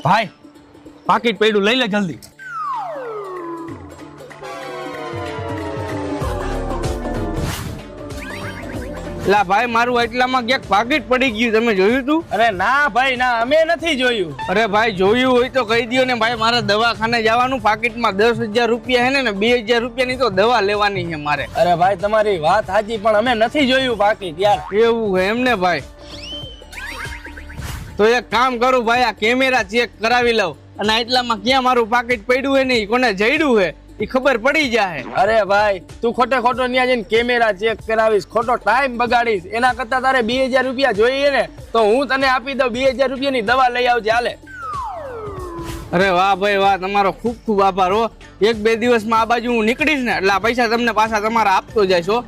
ભાઈ પાકીટ પડ્યું લઈ લે જલ્દી. લા ભાઈ મારું એટલામાં ક્યાંક પાકીટ પડી ગયું, તમે જોયું તું? અરે ના ભાઈ ના, અમે નથી જોયું. અરે ભાઈ જોયું હોય તો કહી દો ને ભાઈ, મારે દવાખાને જવાનું, પાકીટમાં 10,000 રૂપિયા હે ને 2,000 રૂપિયાની તો દવા લેવાની છે મારે. અરે ભાઈ તમારી વાત સાચી, પણ અમે નથી જોયું પાકીટ યાર. એવું હે એમને ભાઈ? તો એક કામ કરું ભાઈ, આ કેમેરા ચેક કરાવી લઉં અને એટલામાં ક્યાં મારું પાકીટ પડ્યું હે ને કોને જઈડું હે એ ખબર પડી જાય. અરે ભાઈ તું ખોટે ખોટો ત્યાં જઈને કેમેરા ચેક કરાવીશ, ખોટો ટાઈમ બગાડીશ. એના કરતા તારે 2,000 રૂપિયા જોઈએ ને તો હું તને આપી દઉં. 2,000 રૂપિયાની દવા લઈ આવજે હાલે. અરે વાહ ભાઈ વાહ, તમારો ખૂબ ખૂબ આભાર હો. 1-2 દિવસમાં આ બાજુ હું નીકળીશ ને એટલે આ પૈસા તમને પાછા તમારા આપતો જઈશ હો.